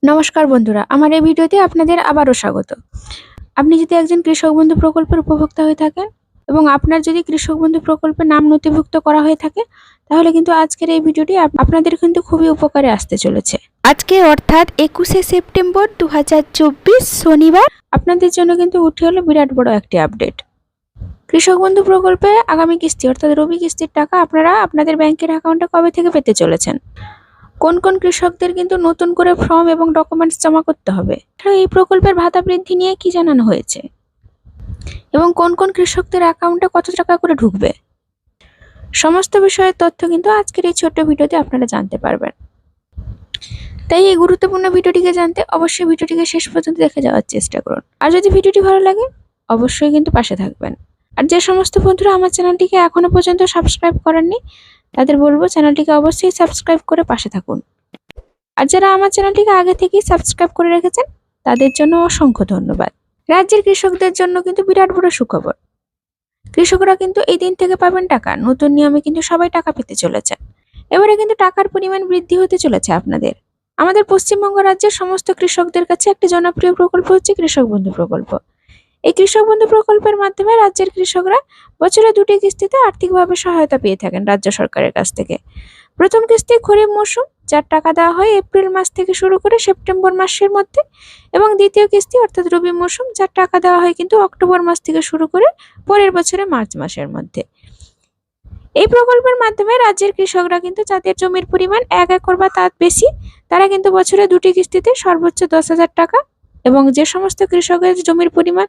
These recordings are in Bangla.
নমস্কার বন্ধুরা, আমার এই ভিডিওতে আপনাদের আবারও স্বাগত। আপনি যদি একজন কৃষক বন্ধু প্রকল্পের উপভোক্তা হয়ে থাকেন এবং আপনার যদি কৃষক বন্ধু প্রকল্পে নাম নথিভুক্ত করা হয়ে থাকে, তাহলে কিন্তু আজকের এই ভিডিওটি আপনাদের কিন্তু খুবই উপকারে আসতে চলেছে। আজকে অর্থাৎ 21শে সেপ্টেম্বর 2024 শনিবার আপনাদের জন্য কিন্তু উঠে হলো বিরাট বড় একটি আপডেট। কৃষক বন্ধু প্রকল্পে আগামী কিস্তি অর্থাৎ রবি কিস্তির টাকা আপনারা আপনাদের ব্যাংকের অ্যাকাউন্টে কবে থেকে পেতে চলেছেন, কোন কোন কৃষকদের কিন্তু নতুন করে ফর্ম এবং ডকুমেন্টস জমা করতে হবে, এই প্রকল্পের ভাতা বৃদ্ধি নিয়ে কি জানানো হয়েছে এবং কোন কোন কৃষকদের অ্যাকাউন্টে কত টাকা করে ঢুকবে, সমস্ত বিষয়ের তথ্য কিন্তু আজকের এই ছোট্ট ভিডিওতে আপনারা জানতে পারবেন। তাই এই গুরুত্বপূর্ণ ভিডিওটিকে জানতে অবশ্যই ভিডিওটিকে শেষ পর্যন্ত দেখে যাওয়ার চেষ্টা করুন। আর যদি ভিডিওটি ভালো লাগে অবশ্যই কিন্তু পাশে থাকবেন। আর যে সমস্ত বন্ধুরা আমার চ্যানেলটিকে এখনো পর্যন্ত সাবস্ক্রাইব করেননি তাদের বলবো চ্যানেলটিকে অবশ্যই সাবস্ক্রাইব করে পাশে থাকুন। আর যারা আমার চ্যানেলটিকে আগে থেকেই সাবস্ক্রাইব করে রেখেছেন তাদের জন্য অসংখ্য ধন্যবাদ। রাজ্যের কৃষকদের জন্য কিন্তু বিরাট বড় সুখবর। কৃষকরা কিন্তু এই দিন থেকে পাবেন টাকা। নতুন নিয়মে কিন্তু সবাই টাকা পেতে চলেছে। এবারে কিন্তু টাকার পরিমাণ বৃদ্ধি হতে চলেছে আপনাদের। আমাদের পশ্চিমবঙ্গ রাজ্যের সমস্ত কৃষকদের কাছে একটি জনপ্রিয় প্রকল্প হচ্ছে কৃষক বন্ধু প্রকল্প। এই কৃষক বন্ধু প্রকল্পের মাধ্যমে রাজ্যের কৃষকরা বছরে 2টি কিস্তিতে আর্থিকভাবে সহায়তা পেয়ে থাকেন রাজ্য সরকারের কাছ থেকে। প্রথম কিস্তি খরিফ মৌসুম, যার টাকা দেওয়া হয় এপ্রিল মাস থেকে শুরু করে সেপ্টেম্বর মাসের মধ্যে, এবং দ্বিতীয় কিস্তি অর্থাৎ রবি মৌসুম, যার টাকা দেওয়া হয় কিন্তু অক্টোবর মাস থেকে শুরু করে পরের বছরে মার্চ মাসের মধ্যে। এই প্রকল্পের মাধ্যমে রাজ্যের কৃষকরা কিন্তু যাদের জমির পরিমাণ 1 একর বা তার বেশি, তারা কিন্তু বছরে 2টি কিস্তিতে সর্বোচ্চ 10,000 টাকা, এবং যে সমস্ত কৃষকের জমির পরিমাণ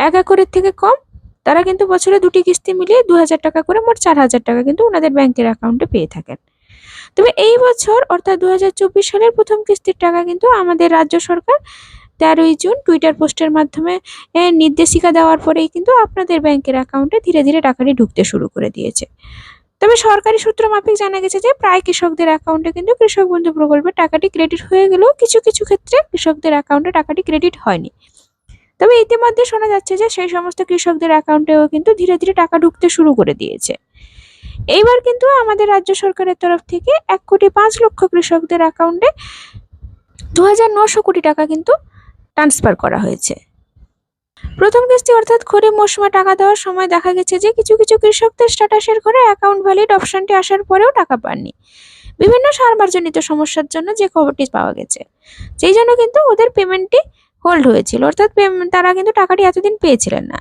1 একরের থেকে কম, তারা কিন্তু বছরে 2টি কিস্তি মিলিয়ে 2,000 টাকা করে মোট 4,000 টাকা কিন্তু ওনাদের ব্যাংকের অ্যাকাউন্টে পেয়ে থাকেন। তবে এই বছর অর্থাৎ 2024 সালের প্রথম কিস্তির টাকা কিন্তু আমাদের রাজ্য সরকার 13ই জুন টুইটার পোস্টের মাধ্যমে নির্দেশিকা দেওয়ার পরেই কিন্তু আপনাদের ব্যাংকের অ্যাকাউন্টে ধীরে ধীরে টাকাটি ঢুকতে শুরু করে দিয়েছে। তবে সরকারি সূত্র মাফিক জানা গেছে যে প্রায় কৃষকদের অ্যাকাউন্টে কিন্তু কৃষক বন্ধু প্রকল্পের টাকাটি ক্রেডিট হয়ে গেলেও কিছু কিছু ক্ষেত্রে কৃষকদের অ্যাকাউন্টে টাকাটি ক্রেডিট হয়নি। তবে ইতিমধ্যে শোনা যাচ্ছে যে সেই সমস্ত কৃষকদের অ্যাকাউন্টেও কিন্তু ধীরে ধীরে টাকা ঢুকতে শুরু করে দিয়েছে। এইবার কিন্তু আমাদের রাজ্য সরকারের তরফ থেকে 1,05,00,000 কৃষকদের অ্যাকাউন্টে 2,900 কোটি টাকা কিন্তু ট্রান্সফার করা হয়েছে। প্রথম কিস্তি অর্থাৎ খরিফ মৌসুমে টাকা দেওয়ার সময় দেখা গেছে যে কিছু কিছু কৃষকদের স্ট্যাটাসের ঘরে অ্যাকাউন্ট ভ্যালিড অপশনটি আসার পরেও টাকা পাননি, বিভিন্ন সার্ভারজনিত সমস্যার জন্য, যে খবরটি পাওয়া গেছে। সেই জন্য কিন্তু ওদের পেমেন্টটি হোল্ড হয়েছিল, অর্থাৎ তারা কিন্তু টাকাটি এতদিন পেয়েছিলেন না।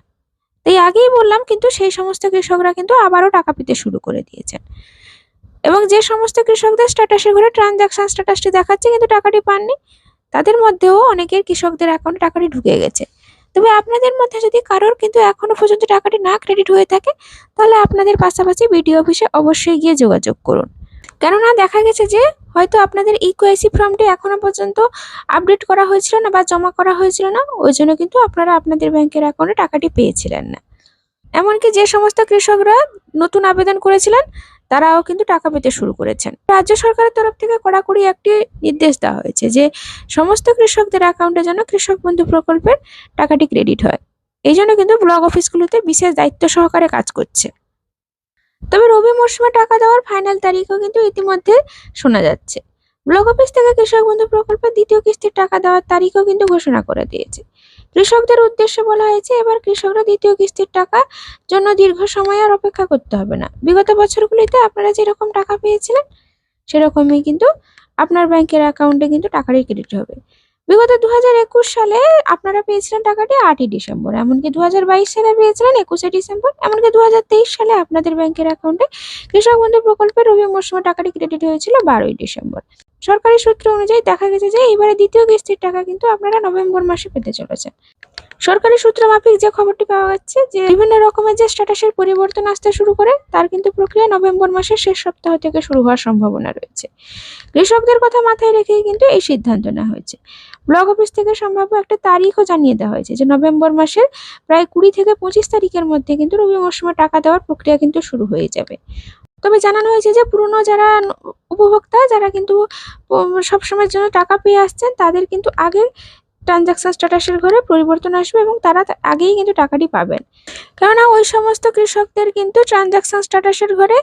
তাই আগেই বললাম কিন্তু সেই সমস্ত কৃষকরা কিন্তু আবারও টাকা পেতে শুরু করে দিয়েছেন, এবং যে সমস্ত কৃষকদের স্ট্যাটাসের ঘরে ট্রানজাকশন স্ট্যাটাসটি দেখাচ্ছে কিন্তু টাকাটি পাননি, তাদের মধ্যেও অনেকের কৃষকদের অ্যাকাউন্টে টাকাটি ঢুকে গেছে। তবে আপনাদের মধ্যে যদি কারোর কিন্তু এখনো পর্যন্ত টাকাটি না ক্রেডিট হয়ে থাকে, তাহলে আপনাদের পাশাপাশি বিডিও অফিসে অবশ্যই গিয়ে যোগাযোগ করুন। কেননা দেখা গেছে যে হয়তো আপনাদের ইকেওয়াইসি ফর্মটি এখনো পর্যন্ত আপডেট করা হয়েছিল না বা জমা করা হয়েছিল না, ওই জন্য কিন্তু আপনারা আপনাদের ব্যাংকের অ্যাকাউন্টে টাকাটি পেয়েছিলেন না। এমনকি যে সমস্ত কৃষকরা নতুন আবেদন করেছিলেন তারাও কিন্তু টাকা পেতে শুরু করেছেন। রাজ্য সরকারের তরফ থেকে কড়াকড়ি একটি নির্দেশ দেওয়া হয়েছে যে সমস্ত কৃষকদের অ্যাকাউন্টে যেন কৃষক বন্ধু প্রকল্পের টাকাটি ক্রেডিট হয়। এই জন্য কিন্তু ব্লক অফিসগুলোতে বিশেষ দায়িত্ব সহকারে কাজ করছে। তবে রবি মরশুমে টাকা দেওয়ার ফাইনাল তারিখও কিন্তু ইতিমধ্যে শোনা যাচ্ছে। ব্লক অফিস থেকে কৃষক বন্ধু প্রকল্পের দ্বিতীয় কিস্তির টাকা দেওয়ার তারিখও কিন্তু ঘোষণা করে দিয়েছে। কৃষকদের উদ্দেশ্যে বলা হয়েছে এবার কৃষকরা দ্বিতীয় কিস্তির টাকার জন্য দীর্ঘ সময় আর অপেক্ষা করতে হবে না। বিগত বছরগুলিতে আপনারা যেরকম টাকা পেয়েছিলেন সেরকমই কিন্তু আপনার ব্যাংকের অ্যাকাউন্টে কিন্তু টাকারই ক্রেডিট হবে। বিগত 2021 সালে আপনারা পেয়েছিলেন টাকাটি 8ই ডিসেম্বর, এমনকি 2022 সালে পেয়েছিলেন 21শে ডিসেম্বর, এমনকি 2023 সালে আপনাদের ব্যাংকের অ্যাকাউন্টে কৃষক বন্ধু প্রকল্পের রবি মরশুমে টাকাটি ক্রেডিট হয়েছিল 12ই ডিসেম্বর। সরকারি সূত্র অনুযায়ী দেখা গেছে যে এবারে দ্বিতীয় কিস্তির টাকা কিন্তু আপনারা নভেম্বর মাসে পেতে চলেছেন। সরকারি সূত্র মাফিক যে খবরটি পাওয়া যাচ্ছে যে বিভিন্ন রকমের যে স্ট্যাটাসের পরিবর্তন আসতে শুরু করে তার কিন্তু প্রক্রিয়া নভেম্বর মাসের শেষ সপ্তাহ থেকে শুরু হওয়ার সম্ভাবনা রয়েছে। কৃষকদের কথা মাথায় রেখেই কিন্তু এই সিদ্ধান্ত নেওয়া হয়েছে। ব্লক অফিস থেকে সম্ভাব্য একটা তারিখও জানিয়ে দেওয়া হয়েছে যে নভেম্বর মাসের প্রায় 20 থেকে 25 তারিখের মধ্যে কিন্তু রবি মরশুমে টাকা দেওয়ার প্রক্রিয়া কিন্তু শুরু হয়ে যাবে। তবে জানানো হয়েছে যে পুরনো যারা উপভোক্তা যারা কিন্তু সবসময়ের জন্য টাকা পেয়ে আসছেন তাদের কিন্তু আগে ট্রানজাকশন স্ট্যাটাসের ঘরে পরিবর্তন আসবে এবং তারা আগেই কিন্তু টাকাটি পাবেন। কেননা ওই সমস্ত কৃষকদের কিন্তু ট্রানজাকশন স্ট্যাটাসের ঘরে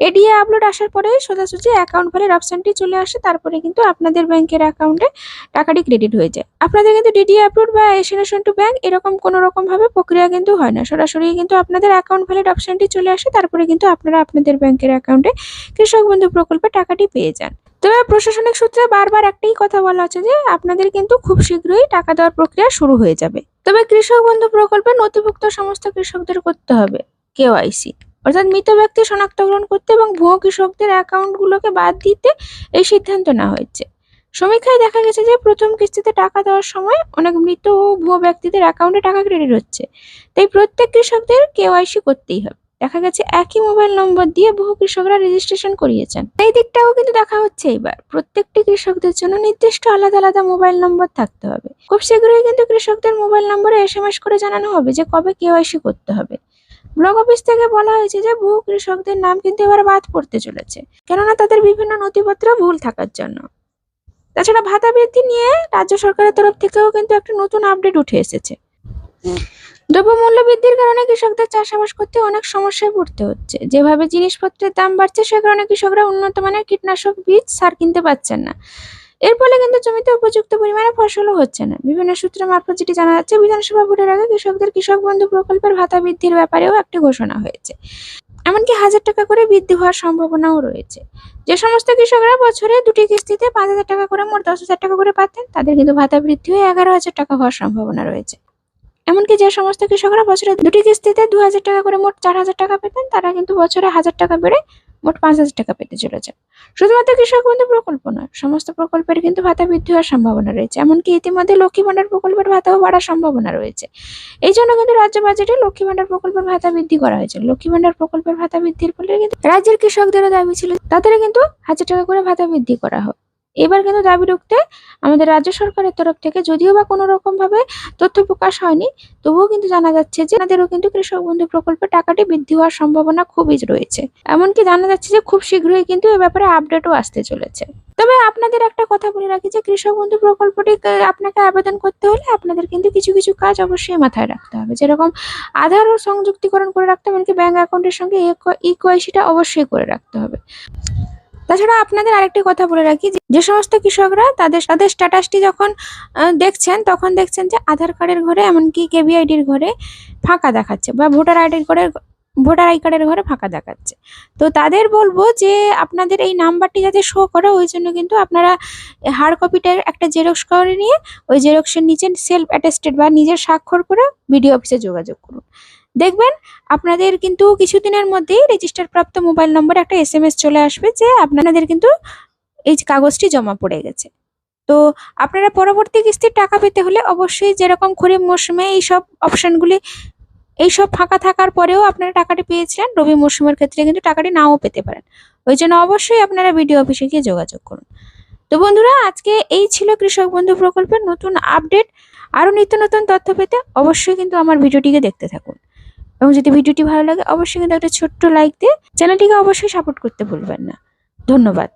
এডিএ আপলোড আসার পরেই সোজাসুজি অ্যাকাউন্ট ভ্যালির অপশনটি চলে আসে, তারপরে কিন্তু আপনাদের ব্যাংকের অ্যাকাউন্টে টাকাটি ক্রেডিট হয়ে যায়। আপনাদের কিন্তু ডিডিএ আপলোড বা এসএনএশন টু ব্যাংক এরকম কোনো রকম ভাবে প্রক্রিয়া কিন্তু হয় না, সরাসরি কিন্তু আপনাদের অ্যাকাউন্ট ভ্যালিড অপশনটি চলে আসে, তারপরে কিন্তু আপনারা আপনাদের ব্যাংকের অ্যাকাউন্টে কৃষক বন্ধু প্রকল্পের টাকাটি পেয়ে যান। তবে প্রশাসনিক সূত্রে বারবার একটাই কথা বলা হচ্ছে যে আপনাদের কিন্তু খুব শীঘ্রই টাকা দেওয়ার প্রক্রিয়া শুরু হয়ে যাবে। তবে কৃষক বন্ধু প্রকল্পে নথিভুক্ত সমস্ত কৃষকদের করতে হবে কেওয়াইসি, অর্থাৎ মৃত ব্যক্তি শনাক্তকরণ করতে এবং ভুয়ো কৃষকদের অ্যাকাউন্টগুলোকে বাদ দিতে এই সিদ্ধান্ত নেওয়া হয়েছে। সমীক্ষায় দেখা গেছে যে প্রথম কিস্তিতে টাকা দেওয়ার সময় অনেক মৃত ও ভুয়ো ব্যক্তিদের অ্যাকাউন্টে টাকা ক্রেডিট হচ্ছে, তাই প্রত্যেক কৃষকদের কেওয়াইসি করতেই হবে। দেখা গেছে একই মোবাইল নম্বর দিয়ে বহু কৃষকরা রেজিস্ট্রেশন করিয়েছেন, এই দিকটাও কিন্তু দেখা হচ্ছে। এবার প্রত্যেকটি কৃষকদের জন্য নির্দিষ্ট আলাদা আলাদা মোবাইল নম্বর থাকতে হবে। খুব শীঘ্রই কিন্তু কৃষকদের মোবাইল নম্বরে এসএমএস করে জানানো হবে যে কবে কেওয়াইসি করতে হবে। ব্লক অফিস থেকে বলা হয়েছে যে বহু কৃষকদের নাম কিন্তু এবার বাদ পড়তে চলেছে, কেননা তাদের বিভিন্ন নথিপত্র ভুল থাকার জন্য। তাছাড়া ভাতা বৃদ্ধি নিয়ে রাজ্য সরকারের তরফ থেকেও কিন্তু একটা নতুন আপডেট উঠে এসেছে। দ্রব্যমূল্য বৃদ্ধির কারণে কৃষকদের চাষাবাদ করতে অনেক সমস্যায় পড়তে হচ্ছে। যেভাবে জিনিসপত্রের দাম বাড়ছে সে কারণে কৃষকরা উন্নত মানের কীটনাশক বীজ সার কিনতে পারছেন না। এর ফলে কিন্তু জমিতে উপযুক্ত পরিমাণে ফসলও হচ্ছে না। বিভিন্ন সূত্র মারফত যেটি জানা যাচ্ছে, বিধানসভা ভোটের আগে কৃষকদের কৃষক বন্ধু প্রকল্পের ভাতা বৃদ্ধির ব্যাপারেও একটি ঘোষণা হয়েছে। এমনকি 1000 টাকা করে বৃদ্ধি হওয়ার সম্ভাবনাও রয়েছে। যে সমস্ত কৃষকরা বছরে 2টি কিস্তিতে 5000 টাকা করে মোট 10,000 টাকা করে পাতেন, তাদের কিন্তু ভাতা বৃদ্ধি হয়ে 11,000 টাকা হওয়ার সম্ভাবনা রয়েছে। এমনকি যে সমস্ত কৃষকরা বছরে 2টি কিস্তিতে 2000 টাকা করে মোট 4000 টাকা পেতেন, তারা কিন্তু বছরে 1000 টাকা বেড়ে মোট 5000 টাকা পেতে চলেছে। শুধুমাত্র কৃষক বন্ধু প্রকল্প নয়, সমস্ত প্রকল্পের কিন্তু ভাতা বৃদ্ধি হওয়ার সম্ভাবনা রয়েছে। এমনকি ইতিমধ্যে লক্ষ্মী ভাণ্ডার প্রকল্পের ভাতাও বাড়ার সম্ভাবনা রয়েছে। এই জন্য কিন্তু রাজ্য বাজেটে লক্ষ্মী ভাণ্ডার প্রকল্পের ভাতা বৃদ্ধি করা হয়েছে। লক্ষ্মী ভাণ্ডার প্রকল্পের ভাতা বৃদ্ধির ফলে কিন্তু রাজ্যের কৃষকদেরও দাবি ছিল তাদের কিন্তু 1000 টাকা করে ভাতা বৃদ্ধি করা হোক। এবার কিন্তু দাবি রুখতে আমাদের রাজ্য সরকারের তরফ থেকে যদিও বা কোনো রকম ভাবে তথ্য প্রকাশ হয়নি, তবুও কিন্তু জানা যাচ্ছে যে তাদেরও কিন্তু কৃষক বন্ধু প্রকল্পের টাকাটি বৃদ্ধি হওয়ার সম্ভাবনা খুবই রয়েছে। এমনকি জানা যাচ্ছে যে খুব শীঘ্রই কিন্তু এ ব্যাপারে আপডেটও আসতে চলেছে। তবে আপনাদের একটা কথা বলে রাখি যে কৃষক বন্ধু প্রকল্পটি আপনাকে আবেদন করতে হলে আপনাদের কিন্তু কিছু কিছু কাজ অবশ্যই মাথায় রাখতে হবে, যেরকম আধার ও সংযুক্তিকরণ করে রাখতে হবে, এমনকি ব্যাংক অ্যাকাউন্টের সঙ্গে ইকেওয়াইসিটা অবশ্যই করে রাখতে হবে। তাছাড়া আপনাদের আরেকটি কথা বলে রাখি, যে সমস্ত কৃষকরা তাদের স্ট্যাটাসটি যখন দেখছেন তখন দেখছেন যে আধার কার্ডের ঘরে এমনকি কেভিআইডির ঘরে ফাঁকা দেখাচ্ছে বা ভোটার আই কার্ডের ঘরে ফাঁকা দেখাচ্ছে। তো তাদের বলবো যে আপনাদের এই নাম্বারটি যাতে শো করে, ওই জন্য কিন্তু আপনারা হার্ড কপিটার একটা জেরক্স করে নিয়ে ওই জেরক্সের নিচে সেলফ অ্যাটেস্টেড বা নিজের স্বাক্ষর করে বিডিও অফিসে যোগাযোগ করুন। দেখবেন আপনাদের কিন্তু কিছুদিনের মধ্যেই রেজিস্টার প্রাপ্ত মোবাইল নম্বরে একটা এসএমএস চলে আসবে যে আপনাদের কিন্তু এই কাগজটি জমা পড়ে গেছে। তো আপনারা পরবর্তী কিস্তির টাকা পেতে হলে অবশ্যই যেরকম খরিফ মৌসুমে এইসব ফাঁকা থাকার পরেও আপনারা টাকাটি পেয়েছিলেন, রবি মৌসুমের ক্ষেত্রে কিন্তু টাকাটি নাও পেতে পারেন। ওই জন্য অবশ্যই আপনারা বিডিও অফিসে গিয়ে যোগাযোগ করুন। তো বন্ধুরা, আজকে এই ছিল কৃষক বন্ধু প্রকল্পের নতুন আপডেট। আরো নিত্য নতুন তথ্য পেতে অবশ্যই কিন্তু আমার ভিডিওটিকে দেখতে থাকুন, এবং যদি ভিডিওটি ভালো লাগে অবশ্যই কিন্তু একটা ছোট্ট লাইক দিয়ে চ্যানেলটিকে অবশ্যই সাপোর্ট করতে ভুলবেন না। ধন্যবাদ।